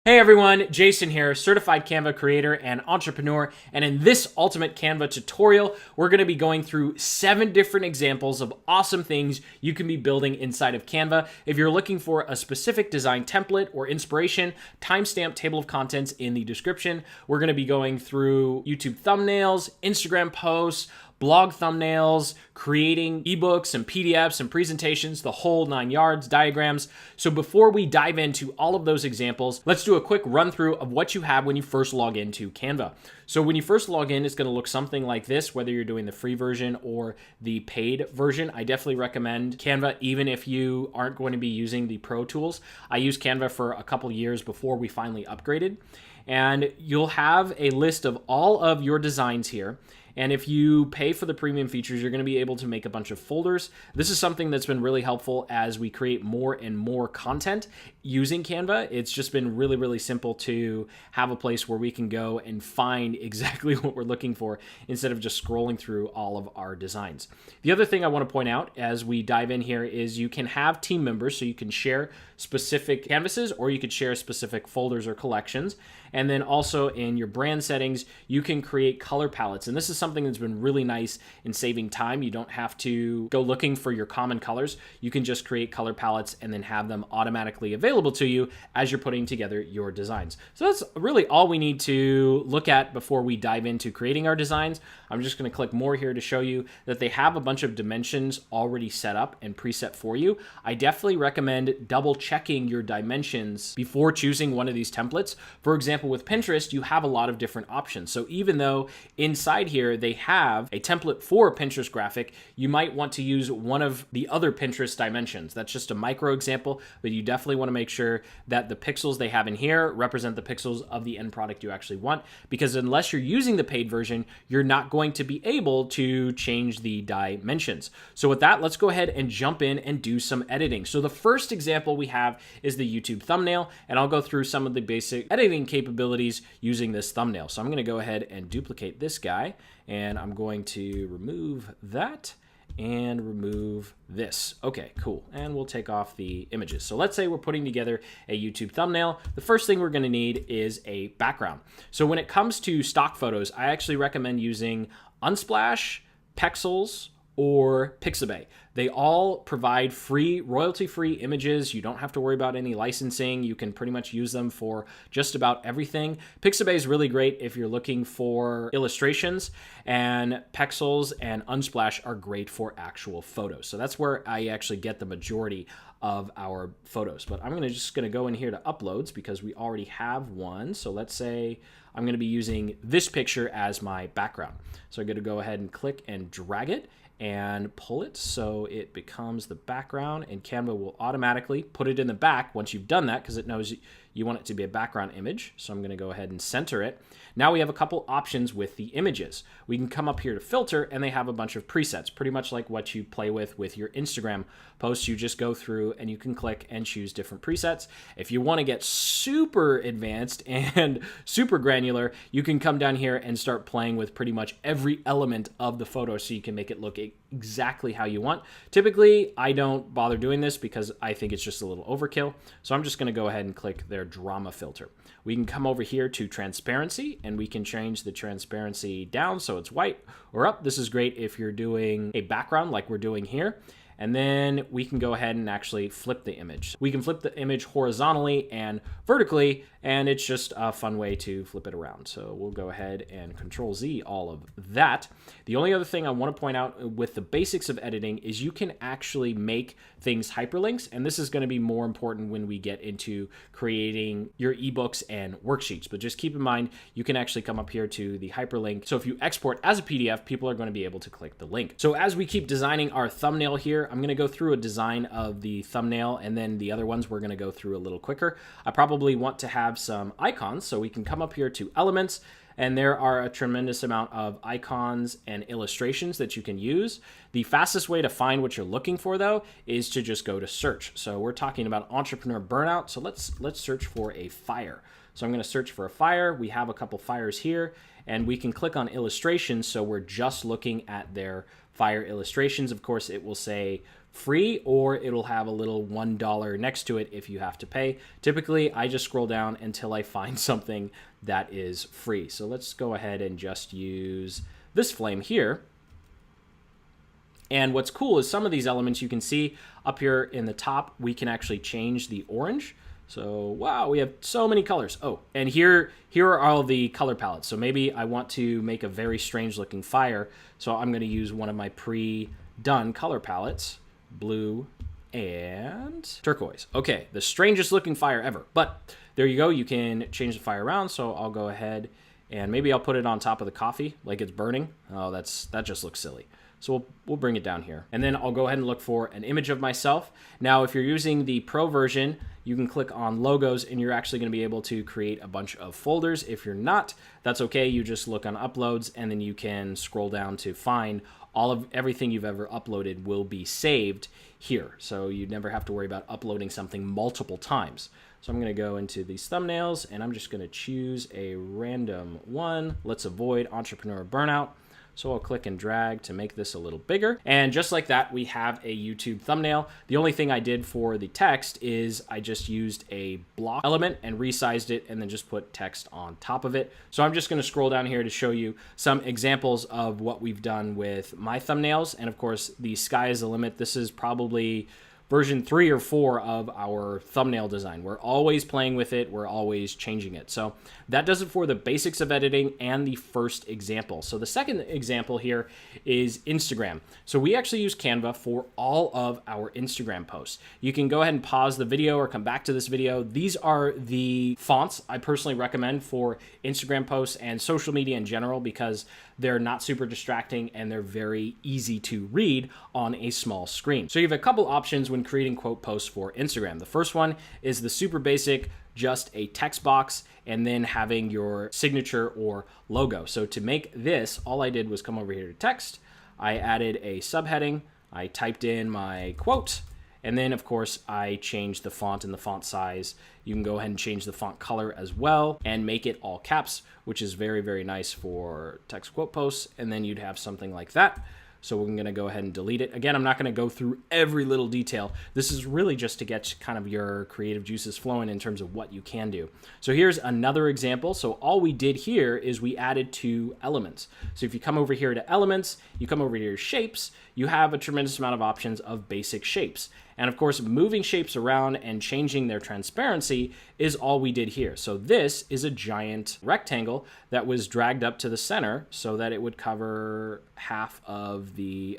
Hey everyone, Jason here, certified Canva creator and entrepreneur, and in this ultimate Canva tutorial, we're going to be going through 7 different examples of awesome things you can be building inside of Canva. If you're looking for a specific design template or inspiration, timestamp table of contents in the description. We're going to be going through YouTube thumbnails, Instagram posts, blog thumbnails, creating ebooks and PDFs and presentations, the whole 9 yards, diagrams. So before we dive into all of those examples, let's do a quick run through of what you have when you first log into Canva. So when you first log in, it's going to look something like this, whether you're doing the free version or the paid version. I definitely recommend Canva, even if you aren't going to be using the pro tools. I used Canva for a couple years before we finally upgraded. And you'll have a list of all of your designs here. And if you pay for the premium features, you're going to be able to make a bunch of folders. This is something that's been really helpful as we create more and more content using Canva. It's just been really, really simple to have a place where we can go and find exactly what we're looking for instead of just scrolling through all of our designs. The other thing I want to point out as we dive in here is you can have team members, so you can share specific canvases or you could share specific folders or collections. And then also in your brand settings, you can create color palettes. And this is something that's been really nice in saving time. You don't have to go looking for your common colors. You can just create color palettes and then have them automatically available to you as you're putting together your designs. So that's really all we need to look at before we dive into creating our designs. I'm just going to click more here to show you that they have a bunch of dimensions already set up and preset for you. I definitely recommend double checking your dimensions before choosing one of these templates. For example, with Pinterest, you have a lot of different options. So even though inside here they have a template for a Pinterest graphic, you might want to use one of the other Pinterest dimensions. That's just a micro example, but you definitely want to make sure that the pixels they have in here represent the pixels of the end product you actually want, because unless you're using the paid version, you're not going to be able to change the dimensions. So with that, let's go ahead and jump in and do some editing. So the first example we have is the YouTube thumbnail, and I'll go through some of the basic editing capabilities using this thumbnail. So I'm going to go ahead and duplicate this guy, and I'm going to remove that and remove this. Okay, cool. And we'll take off the images. So let's say we're putting together a YouTube thumbnail. The first thing we're going to need is a background. So when it comes to stock photos, I actually recommend using Unsplash, Pexels, or Pixabay. They all provide free, royalty-free images. You don't have to worry about any licensing. You can pretty much use them for just about everything. Pixabay is really great if you're looking for illustrations, and Pexels and Unsplash are great for actual photos. So that's where I actually get the majority of our photos. But I'm just going to go in here to uploads because we already have one. So let's say I'm going to be using this picture as my background. So I'm going to go ahead and click and drag it and pull it so it becomes the background, and Canva will automatically put it in the back once you've done that because it knows you want it to be a background image. So I'm going to go ahead and center it. Now we have a couple options with the images. We can come up here to filter, and they have a bunch of presets, pretty much like what you play with your Instagram posts. You just go through and you can click and choose different presets. If you want to get super advanced and super granular, you can come down here and start playing with pretty much every element of the photo so you can make it look exactly how you want. Typically, I don't bother doing this because I think it's just a little overkill. So I'm just going to go ahead and click their drama filter. We can come over here to transparency, and we can change the transparency down so it's white or up. This is great if you're doing a background like we're doing here. And then we can go ahead and actually flip the image. We can flip the image horizontally and vertically, and it's just a fun way to flip it around. So we'll go ahead and Control Z all of that. The only other thing I want to point out with the basics of editing is you can actually make things hyperlinks, and this is going to be more important when we get into creating your ebooks and worksheets. But just keep in mind, you can actually come up here to the hyperlink. So if you export as a PDF, people are going to be able to click the link. So as we keep designing our thumbnail here, I'm going to go through a design of the thumbnail, and then the other ones we're going to go through a little quicker. I probably want to have some icons, so we can come up here to elements, and there are a tremendous amount of icons and illustrations that you can use. The fastest way to find what you're looking for, though, is to just go to search. So we're talking about entrepreneur burnout, so let's search for a fire. So I'm going to search for a fire. We have a couple fires here, and we can click on illustrations, so we're just looking at their fire illustrations. Of course, it will say free, or it'll have a little $1 next to it if you have to pay. Typically, I just scroll down until I find something that is free. So let's go ahead and just use this flame here. And what's cool is some of these elements you can see up here in the top, we can actually change the orange. So, wow, we have so many colors. Oh, and here are all the color palettes. So maybe I want to make a very strange looking fire. So I'm going to use one of my pre-done color palettes, blue and turquoise. Okay, the strangest looking fire ever. But there you go. You can change the fire around. So I'll go ahead and maybe I'll put it on top of the coffee like it's burning. Oh, that just looks silly. So we'll bring it down here. And then I'll go ahead and look for an image of myself. Now, if you're using the Pro version, you can click on logos and you're actually going to be able to create a bunch of folders. If you're not, that's okay. You just look on uploads and then you can scroll down to find everything you've ever uploaded will be saved here. So you never have to worry about uploading something multiple times. So I'm going to go into these thumbnails and I'm just going to choose a random one. Let's avoid entrepreneur burnout. So I'll click and drag to make this a little bigger. And just like that, we have a YouTube thumbnail. The only thing I did for the text is I just used a block element and resized it and then just put text on top of it. So I'm just going to scroll down here to show you some examples of what we've done with my thumbnails. And of course, the sky is the limit. This is probably version 3 or 4 of our thumbnail design. We're always playing with it. We're always changing it. So that does it for the basics of editing and the first example. So the second example here is Instagram. So we actually use Canva for all of our Instagram posts. You can go ahead and pause the video or come back to this video. These are the fonts I personally recommend for Instagram posts and social media in general because they're not super distracting and they're very easy to read on a small screen. So you have a couple options when creating quote posts for Instagram. The first one is the super basic, just a text box and then having your signature or logo. So to make this, all I did was come over here to text. I added a subheading. I typed in my quote. And then, of course, I changed the font and the font size. You can go ahead and change the font color as well and make it all caps, which is very, very nice for text quote posts. And then you'd have something like that. So we're going to go ahead and delete it. Again, I'm not going to go through every little detail. This is really just to get kind of your creative juices flowing in terms of what you can do. So here's another example. So all we did here is we added 2 elements. So if you come over here to elements, you come over here to shapes, you have a tremendous amount of options of basic shapes. And of course, moving shapes around and changing their transparency is all we did here. So this is a giant rectangle that was dragged up to the center so that it would cover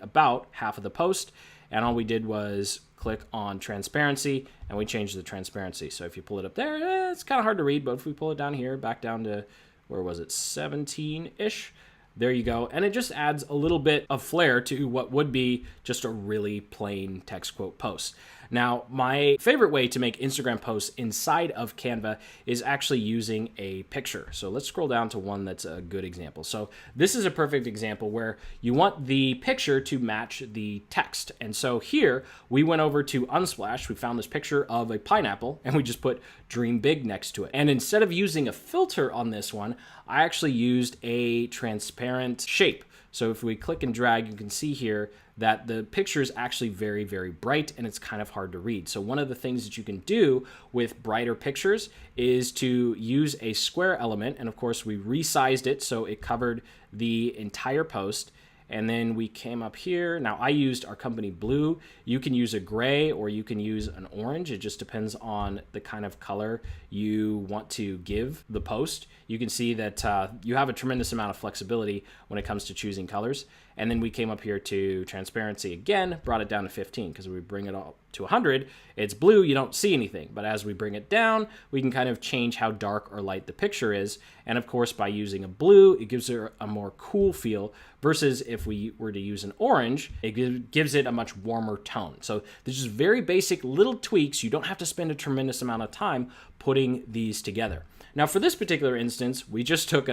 about half of the post. And all we did was click on transparency and we changed the transparency. So if you pull it up there, it's kind of hard to read, but if we pull it down here, back down to, where was it, 17-ish, there you go. And it just adds a little bit of flair to what would be just a really plain text quote post. Now, my favorite way to make Instagram posts inside of Canva is actually using a picture. So let's scroll down to one that's a good example. So this is a perfect example where you want the picture to match the text. And so here we went over to Unsplash. We found this picture of a pineapple and we just put Dream Big next to it. And instead of using a filter on this one, I actually used a transparent shape. So if we click and drag, you can see here that the picture is actually very, very bright and it's kind of hard to read. So one of the things that you can do with brighter pictures is to use a square element. And of course, we resized it so it covered the entire post. And then we came up here. Now I used our company blue. You can use a gray or you can use an orange. It just depends on the kind of color you want to give the post. You can see that you have a tremendous amount of flexibility when it comes to choosing colors. And then we came up here to transparency again, brought it down to 15 because we bring it all to 100. It's blue, you don't see anything. But as we bring it down, we can kind of change how dark or light the picture is. And of course, by using a blue, it gives it a more cool feel versus if we were to use an orange, it gives it a much warmer tone. So there's just very basic little tweaks. You don't have to spend a tremendous amount of time putting these together. Now for this particular instance, we straight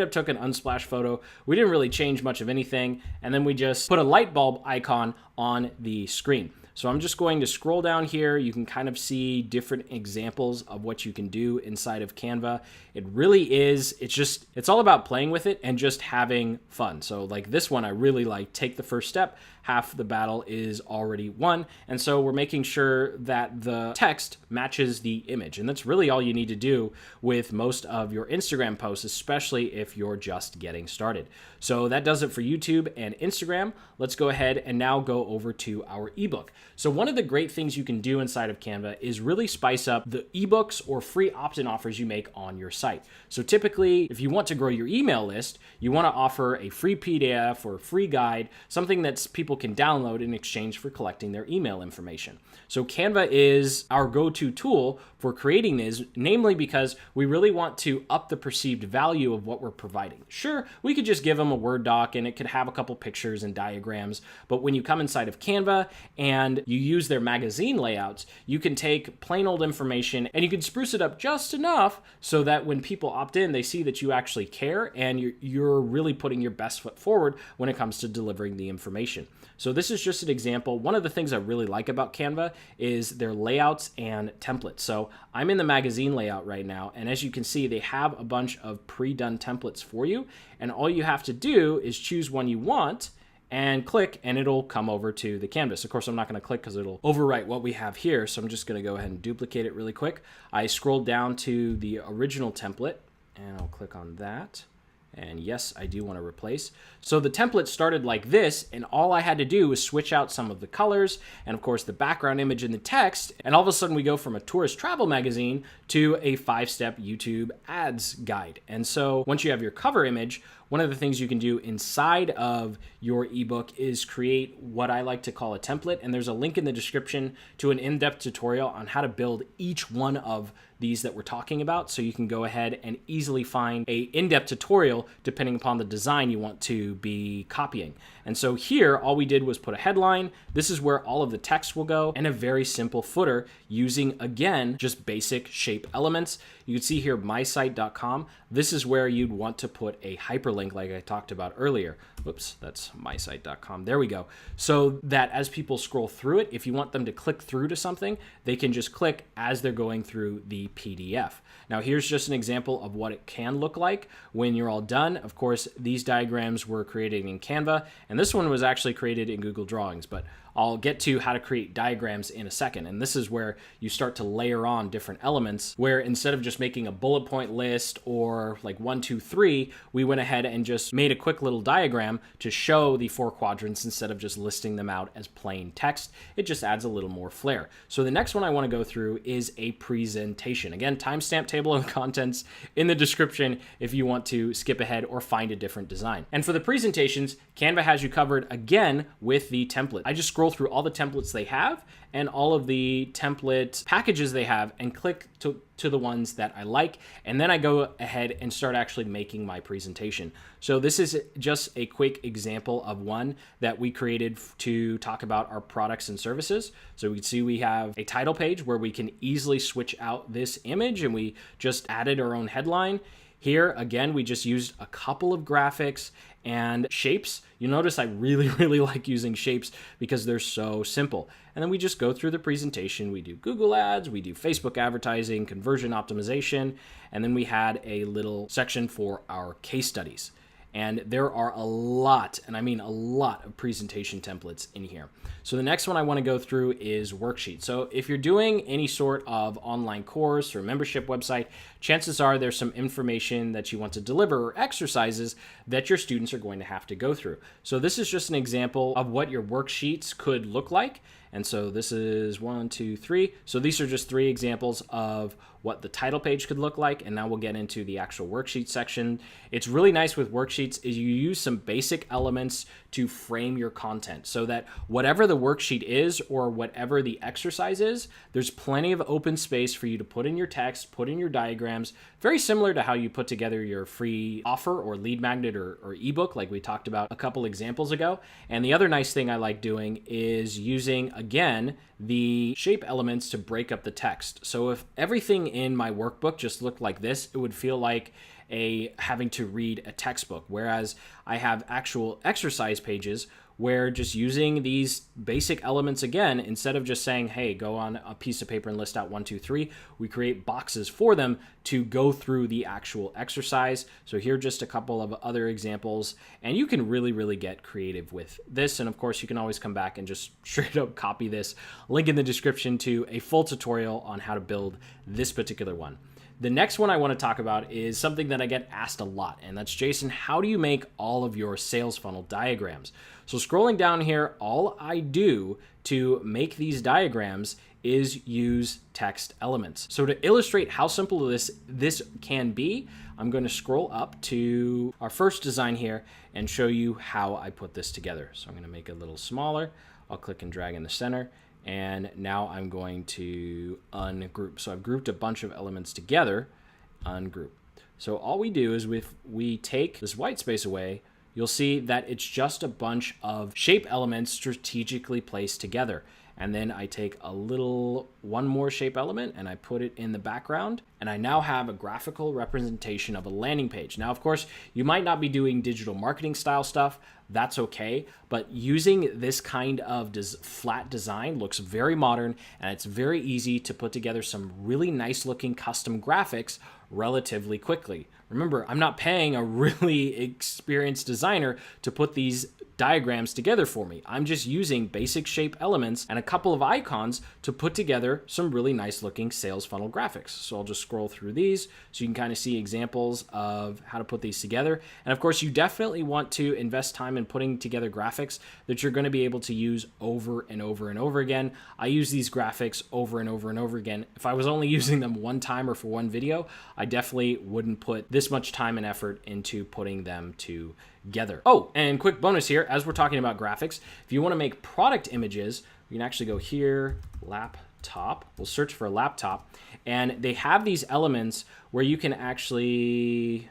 up took an Unsplash photo. We didn't really change much of anything. And then we just put a light bulb icon on the screen. So I'm just going to scroll down here. You can kind of see different examples of what you can do inside of Canva. It really is, it's all about playing with it and just having fun. So like this one, I really like take the first step. Half the battle is already won. And so we're making sure that the text matches the image. And that's really all you need to do with most of your Instagram posts, especially if you're just getting started. So that does it for YouTube and Instagram. Let's go ahead and now go over to our ebook. So one of the great things you can do inside of Canva is really spice up the ebooks or free opt-in offers you make on your site. So typically, if you want to grow your email list, you want to offer a free PDF or a free guide, something that people can download in exchange for collecting their email information. So Canva is our go-to tool for creating this, namely because we really want to up the perceived value of what we're providing. Sure, we could just give them a Word doc and it could have a couple pictures and diagrams, but when you come inside of Canva and you use their magazine layouts, you can take plain old information and you can spruce it up just enough so that when people opt in, they see that you actually care and you're really putting your best foot forward when it comes to delivering the information. So this is just an example. One of the things I really like about Canva is their layouts and templates. So I'm in the magazine layout right now, and as you can see, they have a bunch of pre-done templates for you, and all you have to do is choose one you want and click, and it'll come over to the canvas. Of course, I'm not going to click because it'll overwrite what we have here, so I'm just going to go ahead and duplicate it really quick. I scrolled down to the original template, and I'll click on that. And yes, I do want to replace. So the template started like this, and all I had to do was switch out some of the colors and of course the background image and the text. And all of a sudden we go from a tourist travel magazine to a 5-step YouTube ads guide. And so once you have your cover image, one of the things you can do inside of your ebook is create what I like to call a template. And there's a link in the description to an in-depth tutorial on how to build each one of these that we're talking about. So you can go ahead and easily find a in-depth tutorial depending upon the design you want to be copying. And so here, all we did was put a headline. This is where all of the text will go, and a very simple footer using, again, just basic shape elements. You can see here, mysite.com. This is where you'd want to put a hyperlink like I talked about earlier. Whoops, that's mysite.com. There we go. So that as people scroll through it, if you want them to click through to something, they can just click as they're going through the PDF. Now here's just an example of what it can look like when you're all done. Of course, these diagrams were created in Canva, and this one was actually created in Google Drawings, but I'll get to how to create diagrams in a second. And this is where you start to layer on different elements, where instead of just making a bullet point list or like 1, 2, 3, we went ahead and just made a quick little diagram to show the 4 quadrants instead of just listing them out as plain text. It just adds a little more flair. So the next one I want to go through is a presentation. Again, timestamp table of contents in the description if you want to skip ahead or find a different design. And for the presentations, Canva has you covered again with the template. I just scroll through all the templates they have and all of the template packages they have and click to the ones that I like. And then I go ahead and start actually making my presentation. So this is just a quick example of one that we created to talk about our products and services. So we can see we have a title page where we can easily switch out this image, and we just added our own headline. Here, again, we just used a couple of graphics and shapes. You'll notice I really like using shapes because they're so simple. And then we just go through the presentation. We do Google ads, we do Facebook advertising, conversion optimization, and then we had a little section for our case studies. And there are a lot, and I mean a lot, of presentation templates in here. So the next one I want to go through is Worksheets. So if you're doing any sort of online course or membership website, chances are there's some information that you want to deliver or exercises that your students are going to have to go through. So this is just an example of what your worksheets could look like. And so this is 1, 2, 3. So these are just 3 examples of what the title page could look like. And now we'll get into the actual worksheet section. It's really nice with worksheets is you use some basic elements to frame your content so that whatever the worksheet is or whatever the exercise is, there's plenty of open space for you to put in your text, put in your diagrams, very similar to how you put together your free offer or lead magnet or ebook like we talked about a couple examples ago. And the other nice thing I like doing is using, again, the shape elements to break up the text. So if everything in my workbook just looked like this, it would feel like having to read a textbook, whereas I have actual exercise pages where just using these basic elements again, instead of just saying, hey, go on a piece of paper and list out 1, 2, 3, we create boxes for them to go through the actual exercise. So here are just a couple of other examples, and you can really get creative with this. And of course, you can always come back and just straight up copy this, link in the description to a full tutorial on how to build this particular one. The next one I want to talk about is something that I get asked a lot, and that's, Jason, how do you make all of your sales funnel diagrams? So scrolling down here, all I do to make these diagrams is use text elements. So to illustrate how simple this can be, I'm going to scroll up to our first design here and show you how I put this together. So I'm going to make it a little smaller. I'll click and drag in the center. And now I'm going to ungroup. So I've grouped a bunch of elements together, ungroup. So all we do is if we take this white space away, you'll see that it's just a bunch of shape elements strategically placed together. And then I take one more shape element and I put it in the background. And I now have a graphical representation of a landing page. Now, of course, you might not be doing digital marketing style stuff. That's okay. But using this kind of flat design looks very modern, and it's very easy to put together some really nice looking custom graphics relatively quickly. Remember, I'm not paying a really experienced designer to put these diagrams together for me. I'm just using basic shape elements and a couple of icons to put together some really nice looking sales funnel graphics. So I'll just scroll through these so you can kind of see examples of how to put these together. And of course, you definitely want to invest time in putting together graphics that you're going to be able to use over and over and over again. I use these graphics over and over and over again. If I was only using them one time or for one video, I definitely wouldn't put this much time and effort into putting them together. Oh, and quick bonus here, as we're talking about graphics, if you want to make product images, you can actually go here, laptop. We'll search for a laptop, and they have these elements where you can actually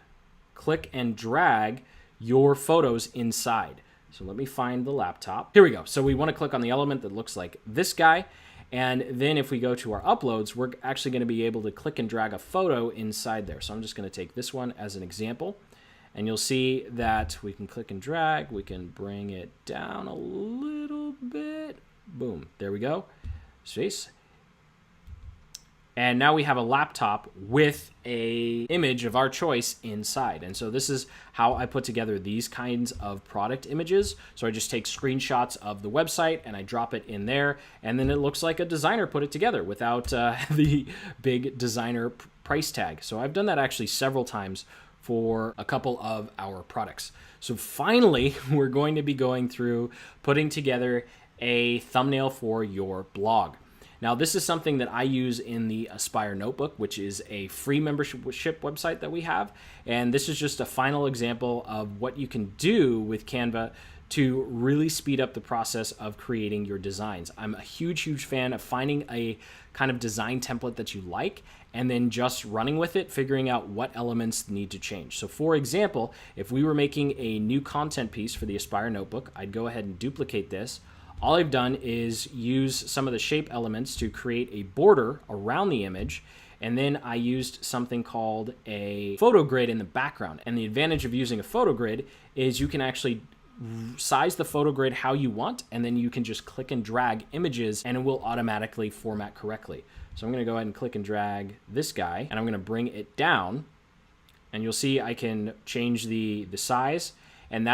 click and drag your photos inside. So let me find the laptop. Here we go. So we want to click on the element that looks like this guy. And then if we go to our uploads, we're actually going to be able to click and drag a photo inside there. So I'm just going to take this one as an example. And you'll see that we can click and drag. We can bring it down a little bit. Boom. There we go. Space. And now we have a laptop with a image of our choice inside. And so this is how I put together these kinds of product images. So I just take screenshots of the website and I drop it in there. And then it looks like a designer put it together without the big designer price tag. So I've done that actually several times for a couple of our products. So finally, we're going to be going through putting together a thumbnail for your blog. Now, this is something that I use in the Aspire Notebook, which is a free membership website that we have. And this is just a final example of what you can do with Canva to really speed up the process of creating your designs. I'm a huge fan of finding a kind of design template that you like and then just running with it, figuring out what elements need to change. So for example, if we were making a new content piece for the Aspire Notebook, I'd go ahead and duplicate this. All I've done is use some of the shape elements to create a border around the image. And then I used something called a photo grid in the background. And the advantage of using a photo grid is you can actually size the photo grid how you want, and then you can just click and drag images and it will automatically format correctly. So I'm going to go ahead and click and drag this guy, and I'm going to bring it down, and you'll see I can change the size, and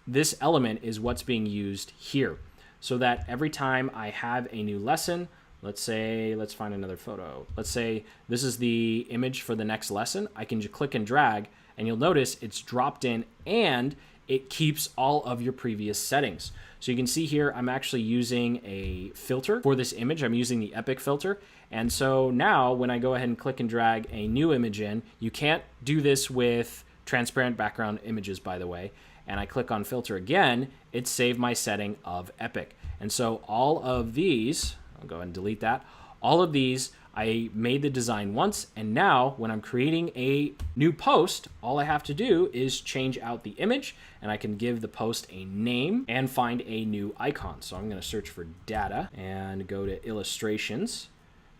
this element is what's being used here. So that every time I have a new lesson, let's find another photo. Let's say this is the image for the next lesson. I can just click and drag, and you'll notice it's dropped in and it keeps all of your previous settings. So you can see here, I'm actually using a filter for this image. I'm using the Epic filter. And so now when I go ahead and click and drag a new image in, you can't do this with transparent background images, by the way. And I click on filter again, it saved my setting of Epic. And so all of these, I'll go ahead and delete that. All of these, I made the design once, and now when I'm creating a new post, all I have to do is change out the image, and I can give the post a name and find a new icon. So I'm going to search for data and go to illustrations,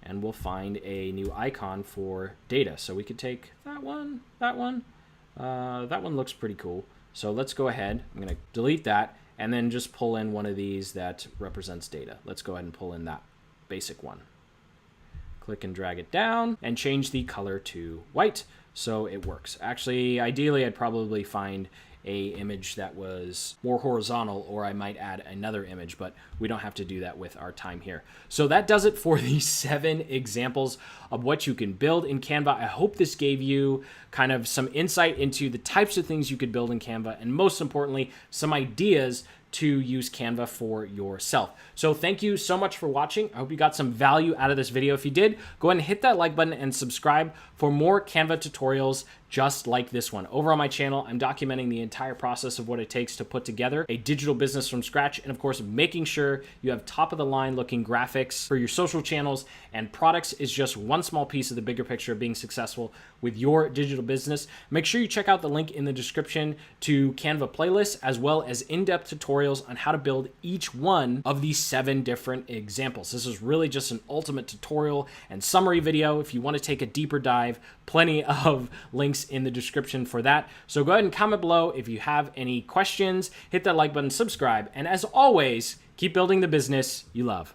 and we'll find a new icon for data. So we could take that one. That one looks pretty cool. So let's go ahead. I'm going to delete that, and then just pull in one of these that represents data. Let's go ahead and pull in that basic one. Click and drag it down and change the color to white so it works. Actually, ideally, I'd probably find a image that was more horizontal, or I might add another image, but we don't have to do that with our time here. So that does it for the 7 examples of what you can build in Canva. I hope this gave you kind of some insight into the types of things you could build in Canva, and most importantly, some ideas to use Canva for yourself. So thank you so much for watching. I hope you got some value out of this video. If you did, go ahead and hit that like button and subscribe for more Canva tutorials just like this one. Over on my channel, I'm documenting the entire process of what it takes to put together a digital business from scratch, and of course, making sure you have top of the line looking graphics for your social channels and products is just one small piece of the bigger picture of being successful with your digital business. Make sure you check out the link in the description to Canva playlists, as well as in-depth tutorials on how to build each one of these 7 different examples. This is really just an ultimate tutorial and summary video. If you want to take a deeper dive, plenty of links in the description for that. So go ahead and comment below if you have any questions, hit that like button, subscribe, and as always, keep building the business you love.